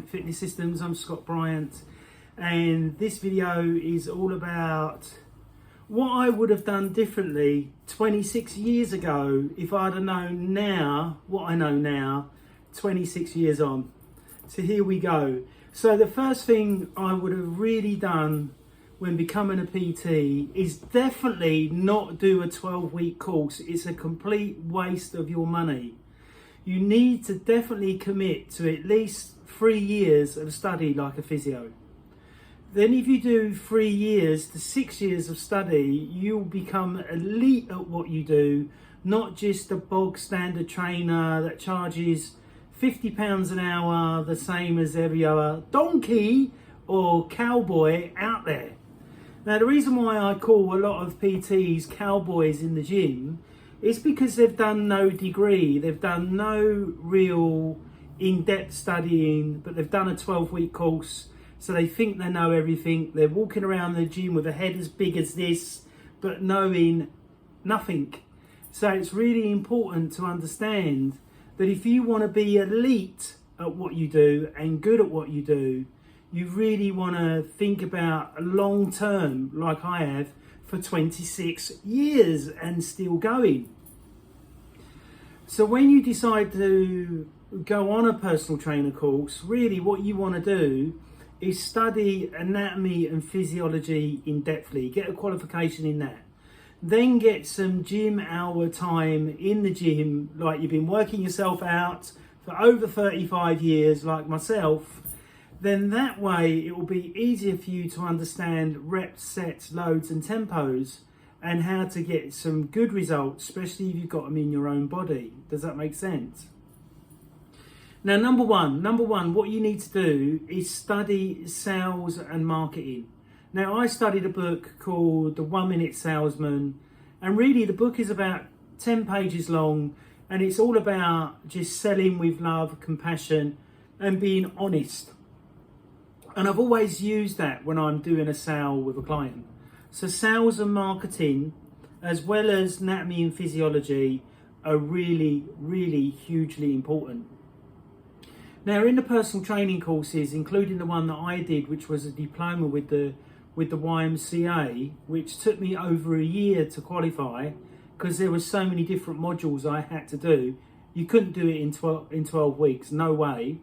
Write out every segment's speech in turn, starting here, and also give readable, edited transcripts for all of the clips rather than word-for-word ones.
Fitness Systems. I'm Scott Bryant, and this video is all about what I would have done differently 26 years ago if I'd have known now what I know now 26 years on. So here we go. So the first thing I would have really done when becoming a PT is definitely not do a 12-week course. It's a complete waste of your money. You need to definitely commit to at least 3 years of study like a physio. Then if you do 3 years to 6 years of study, you'll become elite at what you do, not just a bog standard trainer that charges £50 an hour, the same as every other donkey or cowboy out there. Now, the reason why I call a lot of PTs cowboys in the gym is because they've done no degree, they've done no real in-depth studying, but they've done a 12-week course, so they think they know everything. They're walking around the gym with a head as big as this, but knowing nothing. So it's really important to understand that if you want to be elite at what you do and good at what you do, you really want to think about long term, like I have for 26 years and still going. So when you decide to go on a personal trainer course, really what you want to do is study anatomy and physiology in depthly, get a qualification in that. Then get some gym hour time in the gym, like you've been working yourself out for over 35 years, like myself. Then that way it will be easier for you to understand reps, sets, loads and tempos and how to get some good results, especially if you've got them in your own body. Does that make sense? Now, number one, what you need to do is study sales and marketing. Now, I studied a book called The 1 Minute Salesman, and really the book is about 10 pages long, and it's all about just selling with love, compassion, and being honest. And I've always used that when I'm doing a sale with a client. So sales and marketing, as well as anatomy and physiology, are really, really hugely important. Now, in the personal training courses, including the one that I did, which was a diploma with the YMCA, which took me over a year to qualify because there were so many different modules I had to do. You couldn't do it in 12 weeks, no way.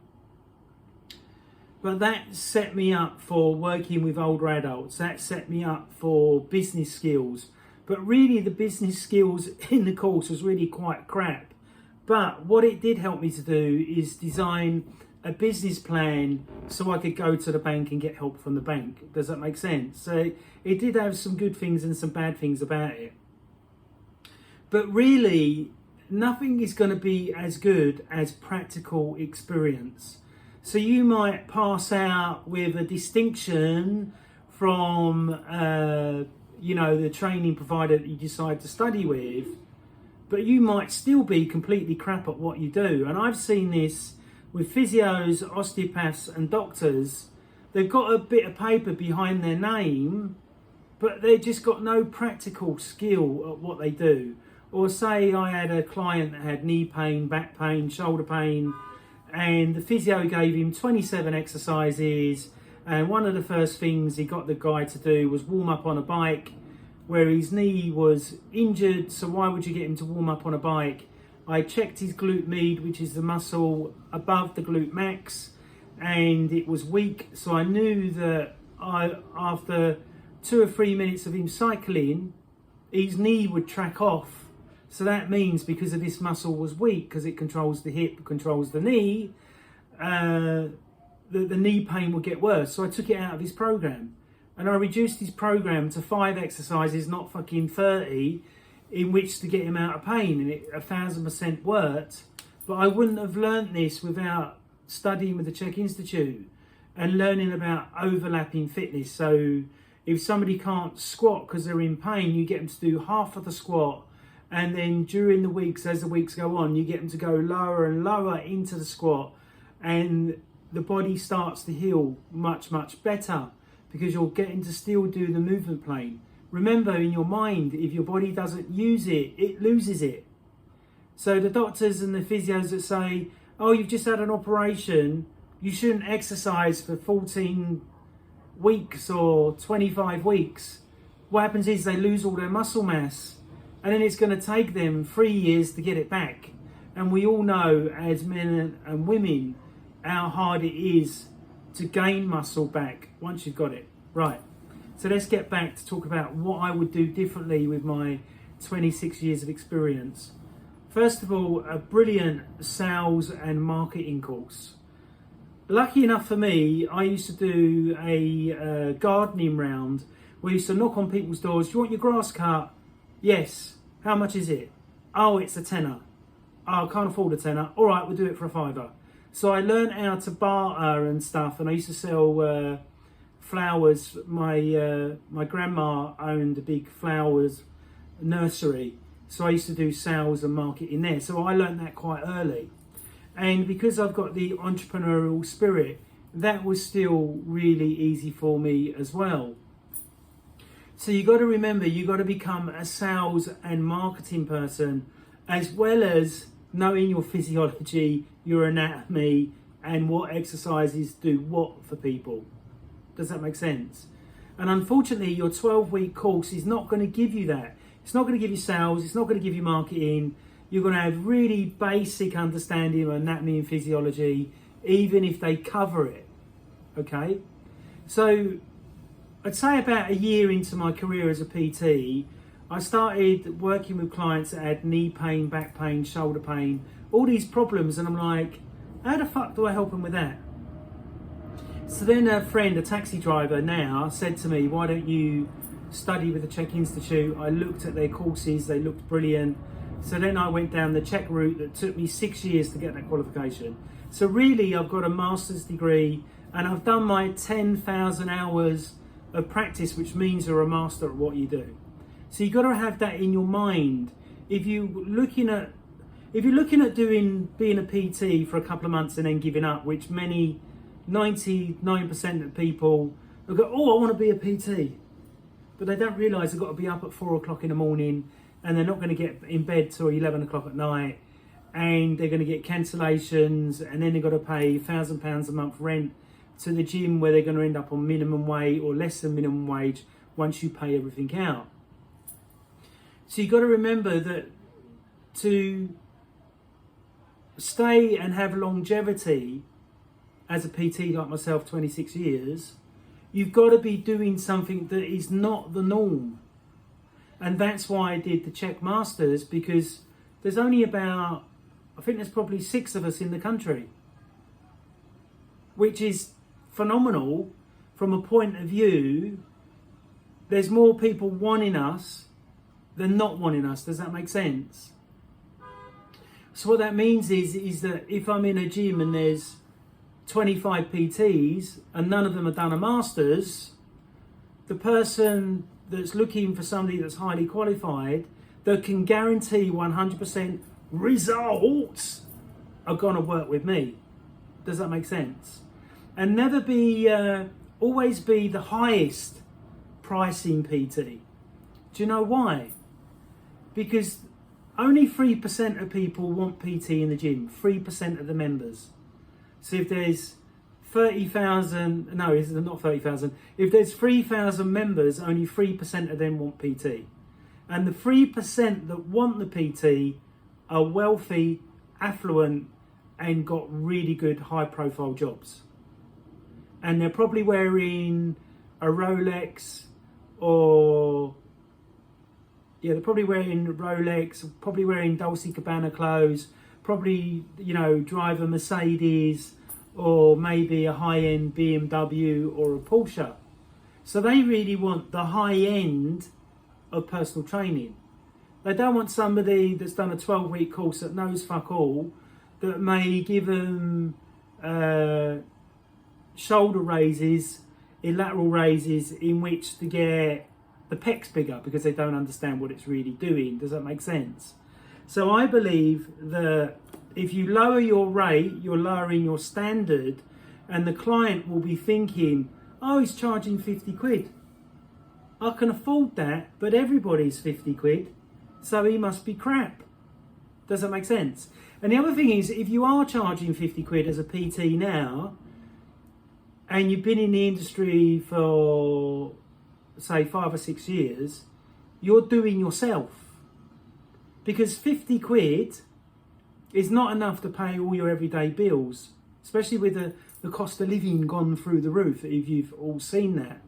But that set me up for working with older adults. That set me up for business skills. But really the business skills in the course was really quite crap. But what it did help me to do is design a business plan so I could go to the bank and get help from the bank. Does that make sense? So it did have some good things and some bad things about it. But really, nothing is going to be as good as practical experience. So you might pass out with a distinction from, the training provider that you decide to study with, but you might still be completely crap at what you do. And I've seen this with physios, osteopaths and doctors. They've got a bit of paper behind their name, but they've just got no practical skill at what they do. Or say I had a client that had knee pain, back pain, shoulder pain, and the physio gave him 27 exercises, and one of the first things he got the guy to do was warm up on a bike where his knee was injured. So why would you get him to warm up on a bike? I checked his glute med, which is the muscle above the glute max, and it was weak. So I knew that after 2 or 3 minutes of him cycling, his knee would track off. So that means because of this muscle was weak, because it controls the hip, controls the knee, the knee pain would get worse. So I took it out of his program. And I reduced his program to 5 exercises, not fucking 30, in which to get him out of pain. And it 1000% worked. But I wouldn't have learnt this without studying with the Chek Institute and learning about overlapping fitness. So if somebody can't squat because they're in pain, you get them to do half of the squat. And then during the weeks, as the weeks go on, you get them to go lower and lower into the squat. And the body starts to heal much, much better, because you're getting to still do the movement plane. Remember, in your mind, if your body doesn't use it, it loses it. So the doctors and the physios that say, oh, you've just had an operation, You shouldn't exercise for 14 weeks or 25 weeks. What happens is they lose all their muscle mass, and then it's going to take them 3 years to get it back. And we all know, as men and women, how hard it is to gain muscle back once you've got it. Right, so let's get back to talk about what I would do differently with my 26 years of experience. First of all, a brilliant sales and marketing course. Lucky enough for me, I used to do a gardening round where I used to knock on people's doors. Do you want your grass cut? Yes. How much is it? Oh, it's a tenner. Oh, I can't afford a tenner. All right, we'll do it for a fiver. So I learned how to barter and stuff, and I used to sell flowers. My grandma owned a big flowers nursery, so I used to do sales and marketing there. So I learned that quite early. And because I've got the entrepreneurial spirit, that was still really easy for me as well. So you got to remember, you got to become a sales and marketing person, as well as knowing your physiology, your anatomy, and what exercises do what for people. Does that make sense? And unfortunately, your 12-week course is not going to give you that. It's not going to give you sales. It's not going to give you marketing. You're going to have really basic understanding of anatomy and physiology, even if they cover it. Okay? So I'd say about a year into my career as a PT, I started working with clients that had knee pain, back pain, shoulder pain, all these problems, and I'm like, how the fuck do I help them with that? So then a friend, a taxi driver now, said to me, why don't you study with the Chek Institute? I looked at their courses, they looked brilliant. So then I went down the Chek route that took me 6 years to get that qualification. So really, I've got a master's degree, and I've done my 10,000 hours of practice, which means you're a master at what you do. So you've got to have that in your mind. If you're looking at being a PT for a couple of months and then giving up, which 99% of people will go, oh, I want to be a PT, but they don't realise they've got to be up at 4 o'clock in the morning, and they're not going to get in bed till 11 o'clock at night, and they're going to get cancellations, and then they've got to pay £1,000 a month rent to the gym, where they're going to end up on minimum wage or less than minimum wage once you pay everything out. So you've got to remember that to stay and have longevity as a PT like myself, 26 years, you've got to be doing something that is not the norm. And that's why I did the Chek Masters, because there's only about, I think there's probably 6 of us in the country, which is phenomenal from a point of view. There's more people wanting us than not wanting us. Does that make sense? So what that means is that if I'm in a gym and there's 25 PTs and none of them have done a master's, the person that's looking for somebody that's highly qualified, that can guarantee 100% results, are going to work with me. Does that make sense? And never be, always be the highest pricing PT. Do you know why? Because only 3% of people want PT in the gym, 3% of the members. So if there's 30,000, no, it's not 30,000. If there's 3,000 members, only 3% of them want PT. And the 3% that want the PT are wealthy, affluent, and got really good high profile jobs. And they're probably wearing a Rolex, or they're probably wearing Rolex, probably wearing Dolce & Gabbana clothes, probably, drive a Mercedes, or maybe a high-end BMW or a Porsche. So they really want the high end of personal training. They don't want somebody that's done a 12-week course that knows fuck all, that may give them shoulder raises, lateral raises, in which to get the pecs bigger because they don't understand what it's really doing. Does that make sense? So I believe that if you lower your rate, you're lowering your standard, and the client will be thinking, oh, he's charging 50 quid. I can afford that, but everybody's 50 quid, so he must be crap. Does that make sense? And the other thing is, if you are charging 50 quid as a PT now, and you've been in the industry for, say, 5 or 6 years, you're doing yourself. Because 50 quid is not enough to pay all your everyday bills, especially with the cost of living gone through the roof, if you've all seen that.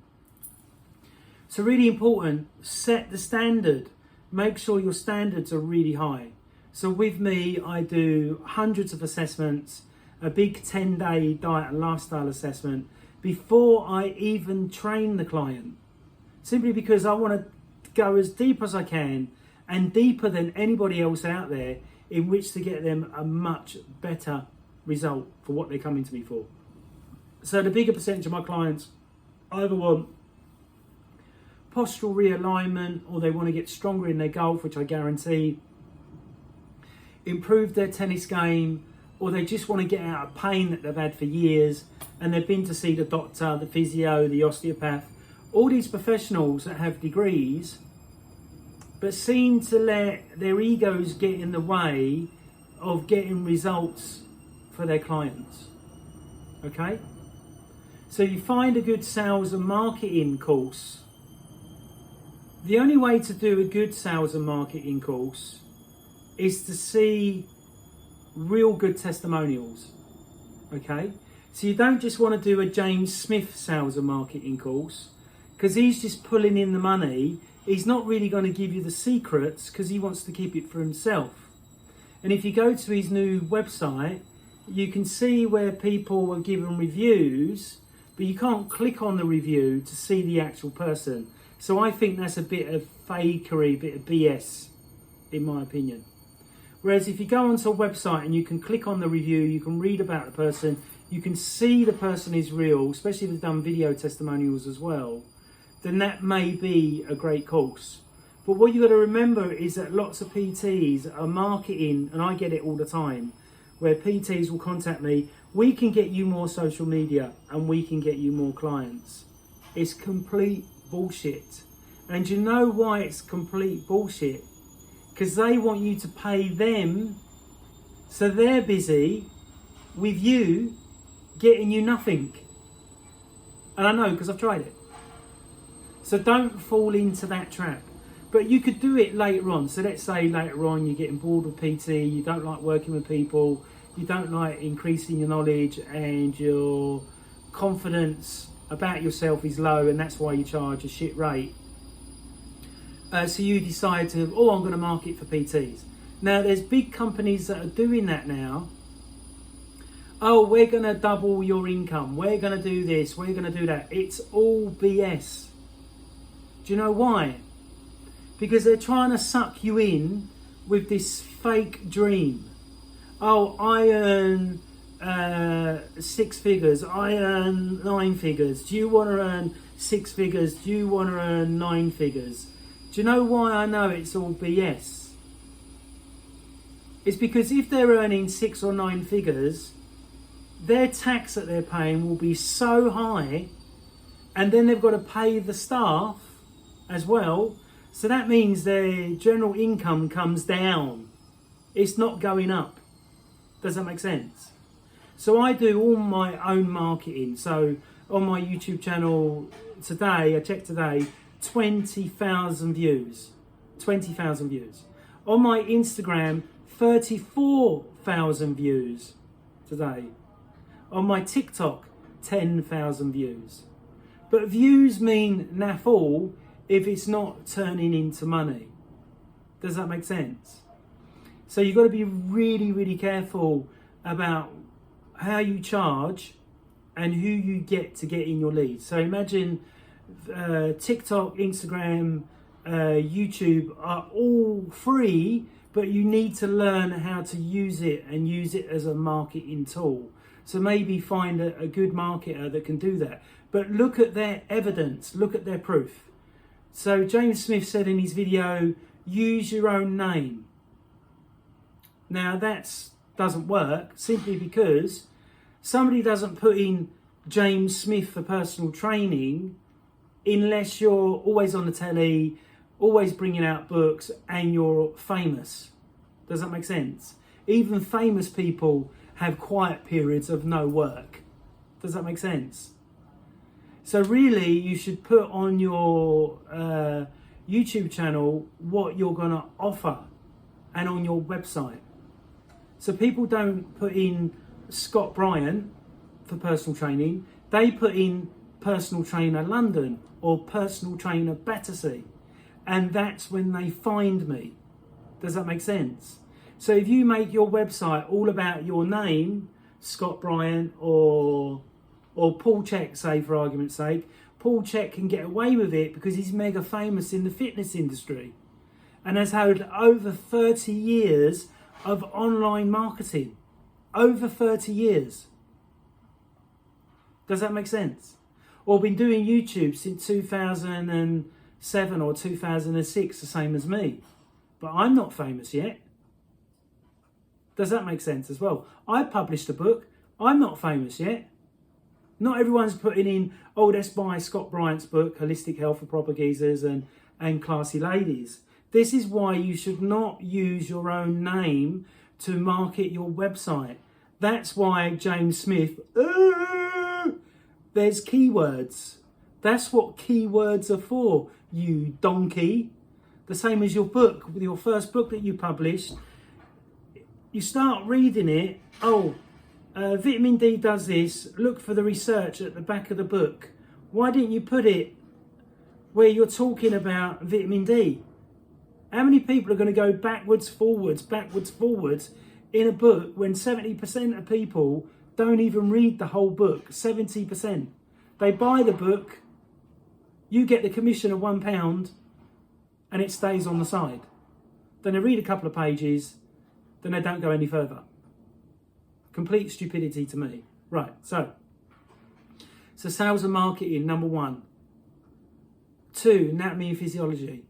So really important, set the standard. Make sure your standards are really high. So with me, I do hundreds of assessments, a big 10-day diet and lifestyle assessment before I even train the client. Simply because I want to go as deep as I can and deeper than anybody else out there in which to get them a much better result for what they're coming to me for. So the bigger percentage of my clients either want postural realignment, or they want to get stronger in their golf, which I guarantee, improve their tennis game, or they just want to get out of pain that they've had for years, and they've been to see the doctor, the physio, the osteopath, all these professionals that have degrees, but seem to let their egos get in the way of getting results for their clients. Okay? So you find a good sales and marketing course. The only way to do a good sales and marketing course is to see real good testimonials. Okay? So you don't just want to do a James Smith sales and marketing course, because he's just pulling in the money. He's not really going to give you the secrets because he wants to keep it for himself. And if you go to his new website, you can see where people are given reviews, but you can't click on the review to see the actual person. So I think that's a bit of fakery, a bit of BS, in my opinion. Whereas if you go onto a website and you can click on the review, you can read about the person, you can see the person is real, especially if they've done video testimonials as well, then that may be a great course. But what you've got to remember is that lots of PTs are marketing, and I get it all the time, where PTs will contact me, we can get you more social media and we can get you more clients. It's complete bullshit. And you know why it's complete bullshit? Because they want you to pay them, so they're busy with you getting you nothing. And I know, because I've tried it. So don't fall into that trap. But you could do it later on. So let's say later on you're getting bored with PT, you don't like working with people, you don't like increasing your knowledge, and your confidence about yourself is low, and that's why you charge a shit rate. So you decide to, I'm going to market for PTs. Now there's big companies that are doing that now. We're going to double your income, we're going to do this, we're going to do that. It's all BS. Do you know why? Because they're trying to suck you in with this fake dream. I earn 6 figures, I earn 9 figures. Do you want to earn 6 figures? Do you want to earn 9 figures? Do you know why I know it's all BS? It's because if they're earning 6 or 9 figures, their tax that they're paying will be so high, and then they've got to pay the staff as well. So that means their general income comes down. It's not going up. Does that make sense? So I do all my own marketing. So on my YouTube channel today, I checked today, 20,000 views. 20,000 views. On my Instagram, 34,000 views today. On my TikTok, 10,000 views. But views mean naff all if it's not turning into money. Does that make sense? So you've got to be really, really careful about how you charge and who you get to get in your leads. So imagine TikTok, Instagram, YouTube are all free, but you need to learn how to use it and use it as a marketing tool. So maybe find a good marketer that can do that. But look at their evidence, look at their proof. So James Smith said in his video, use your own name. Now that doesn't work simply because somebody doesn't put in James Smith for personal training unless you're always on the telly, always bringing out books, and you're famous. Does that make sense? Even famous people have quiet periods of no work. Does that make sense? So really, you should put on your YouTube channel what you're going to offer, and on your website. So people don't put in Scott Bryant for personal training. They put in personal trainer London or personal trainer Battersea. And that's when they find me. Does that make sense? So if you make your website all about your name, Scott Bryant or Paul Chek, say for argument's sake, Paul Chek can get away with it because he's mega famous in the fitness industry and has had over 30 years of online marketing. Over 30 years. Does that make sense? Or been doing YouTube since 2007 or 2006, the same as me. But I'm not famous yet. Does that make sense as well? I published a book. I'm not famous yet. Not everyone's putting in, oh, let's buy Scott Bryant's book, Holistic Health for Proper Geezers and Classy Ladies. This is why you should not use your own name to market your website. That's why James Smith, there's keywords. That's what keywords are for, you donkey. The same as your book, your first book that you published. You start reading it, vitamin D does this, look for the research at the back of the book. Why didn't you put it where you're talking about vitamin D? How many people are going to go backwards, forwards in a book when 70% of people don't even read the whole book? 70%. They buy the book, you get the commission of £1 and it stays on the side. Then they read a couple of pages, then they don't go any further. Complete stupidity to me. Right, so sales and marketing, number 1. 2, anatomy and physiology.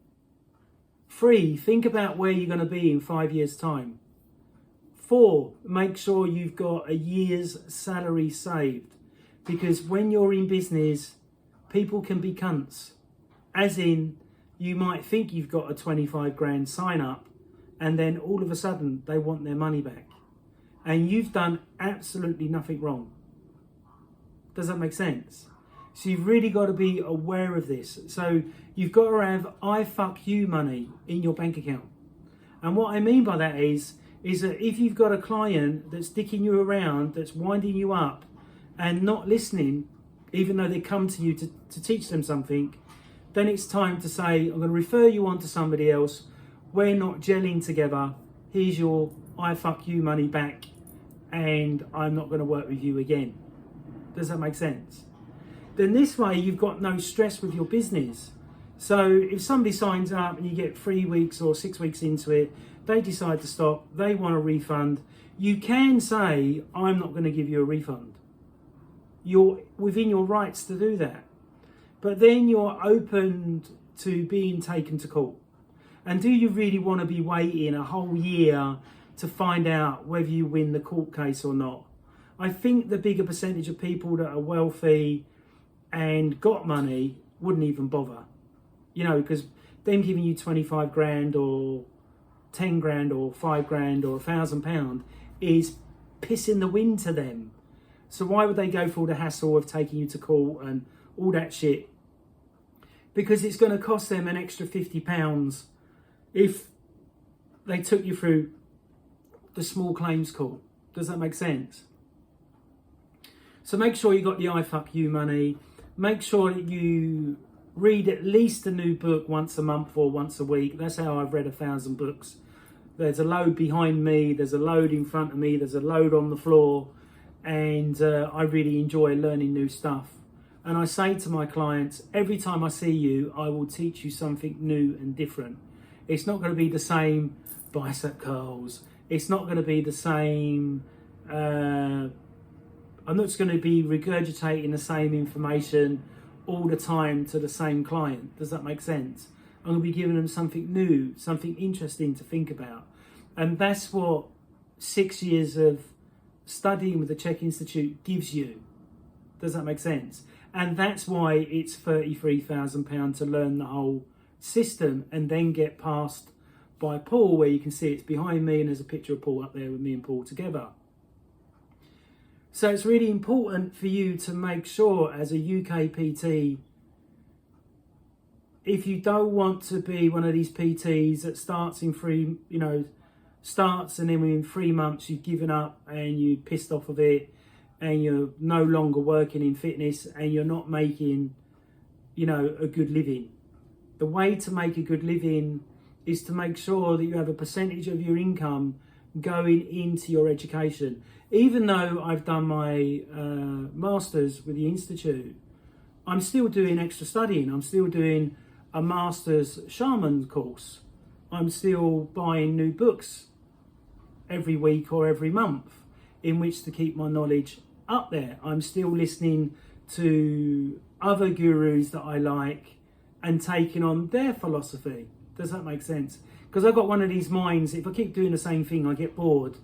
3, think about where you're going to be in 5 years' time. 4, make sure you've got a year's salary saved. Because when you're in business, people can be cunts. As in, you might think you've got a 25 grand sign up, and then all of a sudden they want their money back. And you've done absolutely nothing wrong. Does that make sense? So you've really got to be aware of this. So you've got to have I fuck you money in your bank account. And what I mean by that is that if you've got a client that's dicking you around, that's winding you up and not listening, even though they come to you to teach them something, then it's time to say, I'm going to refer you on to somebody else. We're not gelling together. Here's your I fuck you money back, and I'm not going to work with you again. Does that make sense? Then this way you've got no stress with your business. So if somebody signs up and you get 3 weeks or 6 weeks into it, they decide to stop, they want a refund, you can say, I'm not going to give you a refund. You're within your rights to do that. But then you're open to being taken to court. And do you really want to be waiting a whole year to find out whether you win the court case or not? I think the bigger percentage of people that are wealthy and got money wouldn't even bother. You know, because them giving you 25 grand or 10 grand or 5 grand or £1,000 is pissing the wind to them. So why would they go for all the hassle of taking you to court and all that shit? Because it's going to cost them an extra £50 if they took you through the small claims court. Does that make sense? So make sure you got the I fuck you money. Make sure that you read at least a new book once a month or once a week. That's how I've read 1,000 books. There's a load behind me, there's a load in front of me, there's a load on the floor, and I really enjoy learning new stuff. And I say to my clients, every time I see you, I will teach you something new and different. It's not going to be the same bicep curls. It's not going to be the same... I'm not just going to be regurgitating the same information all the time to the same client. Does that make sense? I'm going to be giving them something new, something interesting to think about. And that's what 6 years of studying with the Chek Institute gives you. Does that make sense? And that's why it's £33,000 to learn the whole system and then get passed by Paul, where you can see it's behind me and there's a picture of Paul up there with me and Paul together. So it's really important for you to make sure as a UK PT, if you don't want to be one of these PTs that starts in starts and then within 3 months you've given up and you're pissed off of it and you're no longer working in fitness and you're not making, a good living. The way to make a good living is to make sure that you have a percentage of your income going into your education. Even though I've done my master's with the Institute, I'm still doing extra studying. I'm still doing a master's shaman course. I'm still buying new books every week or every month in which to keep my knowledge up there. I'm still listening to other gurus that I like and taking on their philosophy. Does that make sense? Because I've got one of these minds, if I keep doing the same thing, I get bored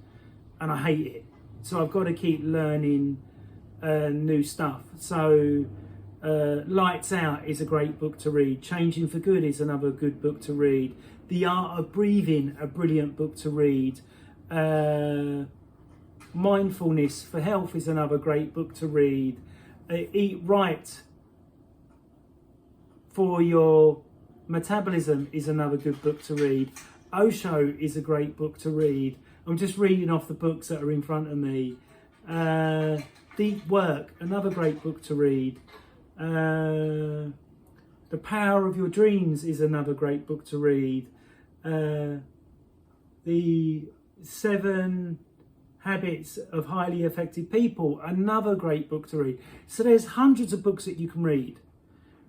and I hate it. So I've got to keep learning new stuff. So Lights Out is a great book to read. Changing for Good is another good book to read. The Art of Breathing, a brilliant book to read. Mindfulness for Health is another great book to read. Eat Right for Your Metabolism is another good book to read. Osho is a great book to read. I'm just reading off the books that are in front of me. Deep Work, another great book to read. The Power of Your Dreams is another great book to read. The 7 Habits of Highly Effective People, another great book to read. So there's hundreds of books that you can read.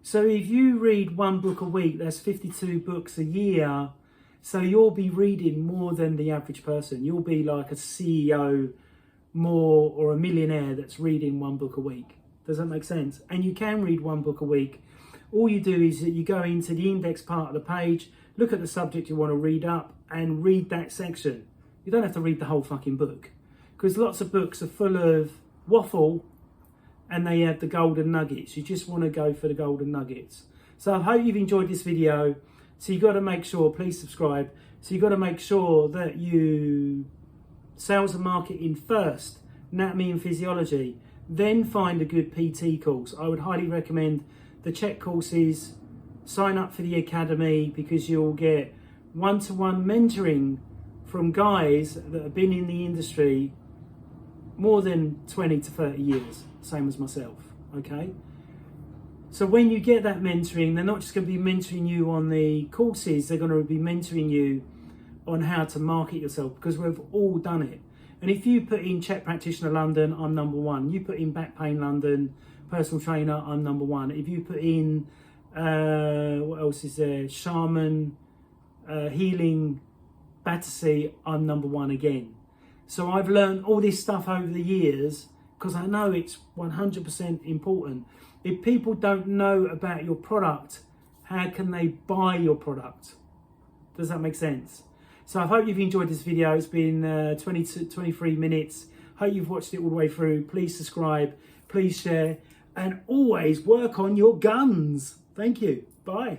So if you read 1 book a week, that's 52 books a year. So you'll be reading more than the average person. You'll be like a CEO more or a millionaire that's reading 1 book a week. Does that make sense? And you can read 1 book a week. All you do is that you go into the index part of the page, look at the subject you want to read up and read that section. You don't have to read the whole fucking book, because lots of books are full of waffle and they have the golden nuggets. You just want to go for the golden nuggets. So I hope you've enjoyed this video. So you've got to make sure, please subscribe. So you've got to make sure that you sales and marketing first, anatomy and physiology, then find a good PT course. I would highly recommend the Chek courses. Sign up for the academy because you'll get one-to-one mentoring from guys that have been in the industry more than 20 to 30 years, same as myself, okay? So when you get that mentoring, they're not just going to be mentoring you on the courses, they're going to be mentoring you on how to market yourself, because we've all done it. And if you put in Chek Practitioner London, I'm number 1. You put in Back Pain London, personal trainer, I'm number 1. If you put in, what else is there? Shaman, healing, Battersea, I'm number 1 again. So I've learned all this stuff over the years because I know it's 100% important. If people don't know about your product, how can they buy your product? Does that make sense? So I hope you've enjoyed this video. It's been 23 minutes. Hope you've watched it all the way through. Please subscribe, please share, and always work on your guns. Thank you. Bye.